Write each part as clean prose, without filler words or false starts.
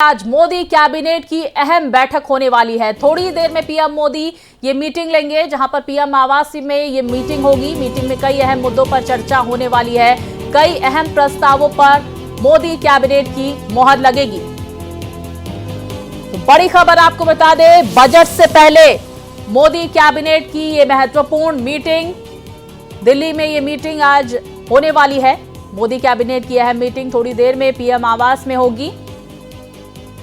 आज मोदी कैबिनेट की अहम बैठक होने वाली है। थोड़ी देर में पीएम मोदी ये मीटिंग लेंगे, जहां पर पीएम आवास में ये मीटिंग होगी। मीटिंग में कई अहम मुद्दों पर चर्चा होने वाली है। कई अहम प्रस्तावों पर मोदी कैबिनेट की मोहर लगेगी। तो बड़ी खबर आपको बता दें, बजट से पहले मोदी कैबिनेट की ये महत्वपूर्ण मीटिंग, दिल्ली में ये मीटिंग आज होने वाली है। मोदी कैबिनेट की अहम मीटिंग थोड़ी देर में पीएम आवास में होगी,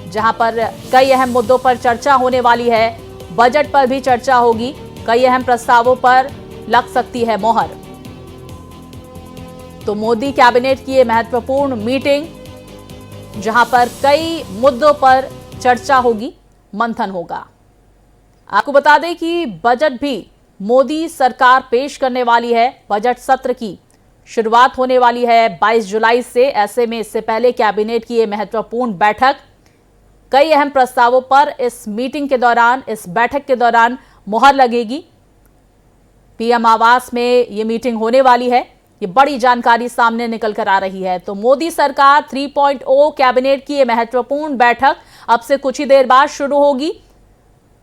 जहां पर कई अहम मुद्दों पर चर्चा होने वाली है। बजट पर भी चर्चा होगी, कई अहम प्रस्तावों पर लग सकती है मोहर। तो मोदी कैबिनेट की ये महत्वपूर्ण मीटिंग, जहां पर कई मुद्दों पर चर्चा होगी, मंथन होगा। आपको बता दें कि बजट भी मोदी सरकार पेश करने वाली है। बजट सत्र की शुरुआत होने वाली है 22 जुलाई से। ऐसे में इससे पहले कैबिनेट की ये महत्वपूर्ण बैठक, कई अहम प्रस्तावों पर इस मीटिंग के दौरान, इस बैठक के दौरान मोहर लगेगी। पीएम आवास में ये मीटिंग होने वाली है। ये बड़ी जानकारी सामने निकल कर आ रही है। तो मोदी सरकार 3.0 कैबिनेट की ये महत्वपूर्ण बैठक अब से कुछ ही देर बाद शुरू होगी।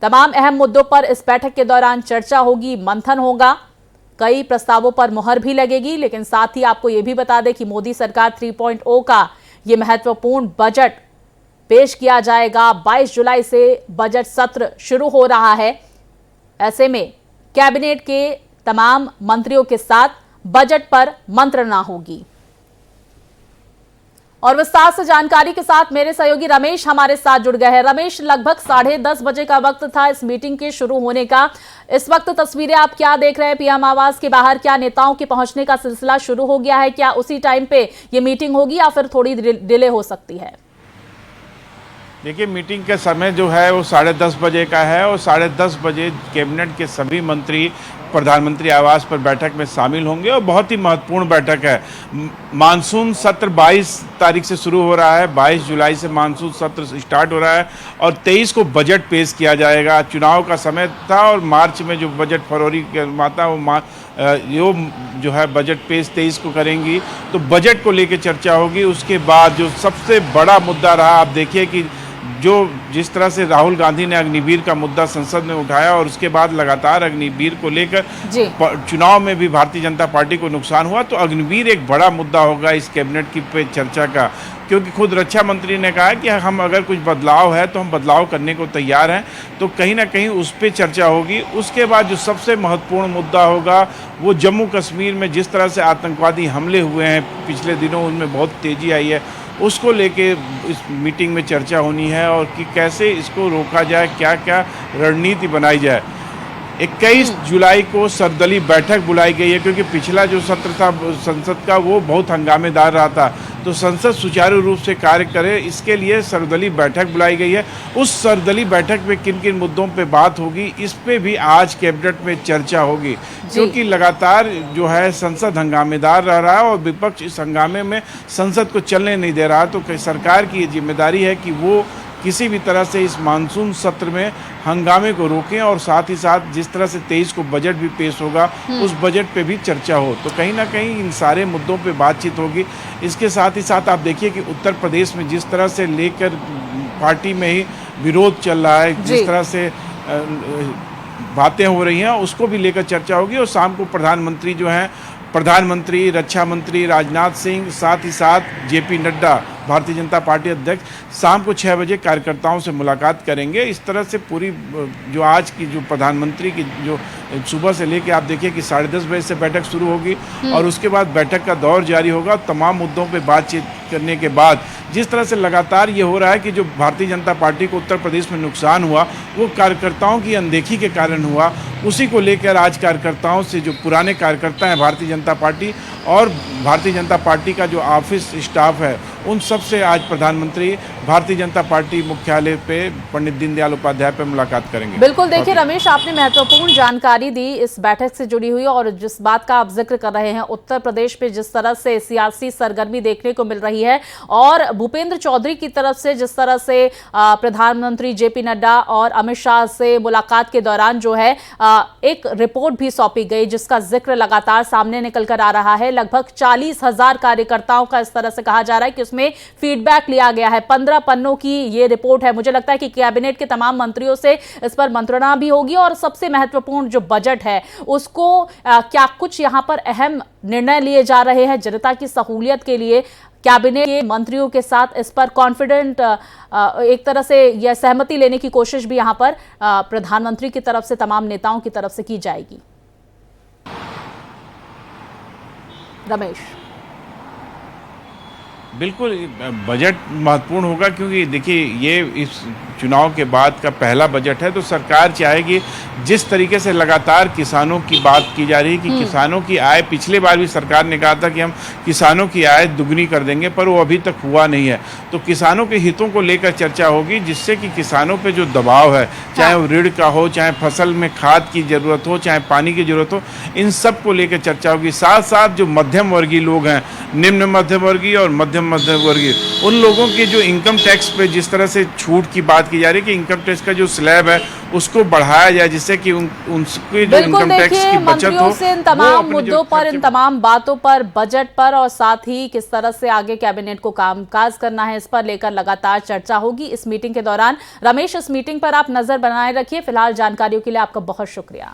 तमाम अहम मुद्दों पर इस बैठक के दौरान चर्चा होगी, मंथन होगा। कई प्रस्तावों पर मोहर भी लगेगी। लेकिन साथ ही आपको यह भी बता दें कि मोदी सरकार 3.0 का ये महत्वपूर्ण बजट पेश किया जाएगा। 22 जुलाई से बजट सत्र शुरू हो रहा है। ऐसे में कैबिनेट के तमाम मंत्रियों के साथ बजट पर मंत्रणा होगी। और विस्तार से जानकारी के साथ मेरे सहयोगी रमेश हमारे साथ जुड़ गए हैं। रमेश, लगभग 10:30 बजे का वक्त था इस मीटिंग के शुरू होने का। इस वक्त तस्वीरें आप क्या देख रहे हैं पीएम आवास के बाहर? क्या नेताओं के पहुंचने का सिलसिला शुरू हो गया है? क्या उसी टाइम पे ये मीटिंग होगी या फिर थोड़ी डिले हो सकती है? देखिए, मीटिंग का समय जो है वो 10:30 बजे का है और 10:30 बजे कैबिनेट के सभी मंत्री प्रधानमंत्री आवास पर बैठक में शामिल होंगे। और बहुत ही महत्वपूर्ण बैठक है। मानसून सत्र 22 तारीख से शुरू हो रहा है। 22 जुलाई से मानसून सत्र स्टार्ट हो रहा है और 23 को बजट पेश किया जाएगा। चुनाव का समय था और मार्च में जो बजट फरवरी के माता वो जो है बजट पेश 23 को करेंगी। तो बजट को लेकर चर्चा होगी। उसके बाद जो सबसे बड़ा मुद्दा रहा, आप देखिए कि जिस तरह से राहुल गांधी ने अग्निवीर का मुद्दा संसद में उठाया और उसके बाद लगातार अग्निवीर को लेकर चुनाव में भी भारतीय जनता पार्टी को नुकसान हुआ, तो अग्निवीर एक बड़ा मुद्दा होगा इस कैबिनेट की पे चर्चा का। क्योंकि खुद रक्षा मंत्री ने कहा कि हम अगर कुछ बदलाव है तो हम बदलाव करने को तैयार हैं। तो कहीं ना कहीं उस पर चर्चा होगी। उसके बाद जो सबसे महत्वपूर्ण मुद्दा होगा वो जम्मू कश्मीर में जिस तरह से आतंकवादी हमले हुए हैं पिछले दिनों, उनमें बहुत तेज़ी आई है, उसको लेके इस मीटिंग में चर्चा होनी है और कि कैसे इसको रोका जाए, क्या क्या रणनीति बनाई जाए। 21 जुलाई को सर्वदलीय बैठक बुलाई गई है क्योंकि पिछला जो सत्र था संसद का वो बहुत हंगामेदार रहा था। तो संसद सुचारू रूप से कार्य करे, इसके लिए सर्वदलीय बैठक बुलाई गई है। उस सर्वदलीय बैठक में किन किन मुद्दों पे बात होगी, इस पे भी आज कैबिनेट में चर्चा होगी। क्योंकि लगातार जो है संसद हंगामेदार रह रहा है और विपक्ष इस हंगामे में संसद को चलने नहीं दे रहा। तो सरकार की ये जिम्मेदारी है कि वो किसी भी तरह से इस मानसून सत्र में हंगामे को रोकें और साथ ही साथ जिस तरह से 23 को बजट भी पेश होगा उस बजट पे भी चर्चा हो। तो कहीं ना कहीं इन सारे मुद्दों पे बातचीत होगी। इसके साथ ही साथ आप देखिए कि उत्तर प्रदेश में जिस तरह से लेकर पार्टी में ही विरोध चल रहा है, जिस तरह से बातें हो रही हैं, उसको भी लेकर चर्चा होगी। और शाम को प्रधानमंत्री जो हैं, प्रधानमंत्री, रक्षा मंत्री राजनाथ सिंह, साथ ही साथ जेपी नड्डा भारतीय जनता पार्टी अध्यक्ष, शाम को 6 बजे कार्यकर्ताओं से मुलाकात करेंगे। इस तरह से पूरी जो आज की जो प्रधानमंत्री की जो सुबह से लेके आप देखिए कि 10:30 बजे से बैठक शुरू होगी और उसके बाद बैठक का दौर जारी होगा। तमाम मुद्दों पे बातचीत करने के बाद जिस तरह से लगातार ये हो रहा है कि जो भारतीय जनता पार्टी को उत्तर प्रदेश में नुकसान हुआ वो कार्यकर्ताओं की अनदेखी के कारण हुआ, उसी को लेकर आज कार्यकर्ताओं से, जो पुराने कार्यकर्ता हैं भारतीय जनता पार्टी और भारतीय जनता पार्टी का जो ऑफिस स्टाफ है, उन सब से आज प्रधानमंत्री भारतीय जनता पार्टी मुख्यालय पे पंडित दीनदयाल उपाध्याय पे मुलाकात करेंगे। बिल्कुल, देखिए रमेश, आपने महत्वपूर्ण जानकारी दी इस बैठक से जुड़ी हुई। और जिस बात का आप जिक्र कर रहे हैं, उत्तर प्रदेश में जिस तरह से सियासी सरगर्मी देखने को मिल रही है और भूपेंद्र चौधरी की तरफ से जिस तरह से प्रधानमंत्री जेपी नड्डा और अमित शाह से मुलाकात के दौरान जो है एक रिपोर्ट भी सौंपी गई, जिसका जिक्र लगातार सामने निकल कर आ रहा है। लगभग 40,000 कार्यकर्ताओं का इस तरह से कहा जा रहा है कि उसमें फीडबैक लिया गया है। 15 15 पन्नों की ये रिपोर्ट है। मुझे लगता है कि कैबिनेट के तमाम मंत्रियों से इस पर मंत्रणा भी होगी और सबसे महत्वपूर्ण जो बजट है उसको क्या कुछ यहाँ पर अहम निर्णय लिए जा रहे हैं जनता की सहूलियत के लिए। कैबिनेट के मंत्रियों के साथ इस पर कॉन्फिडेंट एक तरह से यह सहमति लेने की कोशिश भी यहां पर प्रधानमंत्री की तरफ से तमाम नेताओं की तरफ से की जाएगी। रमेश, बिल्कुल बजट महत्वपूर्ण होगा क्योंकि देखिए ये इस चुनाव के बाद का पहला बजट है, तो सरकार चाहेगी जिस तरीके से लगातार किसानों की बात की जा रही है कि किसानों की आय, पिछले बार भी सरकार ने कहा था कि हम किसानों की आय दुगनी कर देंगे, पर वो अभी तक हुआ नहीं है। तो किसानों के हितों को लेकर चर्चा होगी, जिससे कि किसानों पे जो दबाव है, चाहे वो ऋण का हो, चाहे फसल में खाद की जरूरत हो, चाहे पानी की जरूरत हो, इन सब को लेकर चर्चा होगी। साथ साथ जो मध्यम वर्गीय लोग हैं, निम्न मध्यम वर्गीय और मध्यम वर्गीय, उन लोगों के जो इनकम टैक्स पे जिस तरह से छूट की बात की जा रही है कि इनकम टैक्स का जो स्लैब है उसको बढ़ाया जाए, जिससे कि उनके जो इनकम टैक्स की बचत हो। से इन तमाम मुद्दों पर, इन तमाम बातों पर, बजट पर और साथ ही किस तरह से आगे कैबिनेट को कामकाज करना है, इस पर लेकर लगातार चर्चा होगी इस मीटिंग के दौरान। रमेश, इस मीटिंग पर आप नजर बनाए रखिए। फिलहाल जानकारियों के लिए आपका बहुत शुक्रिया।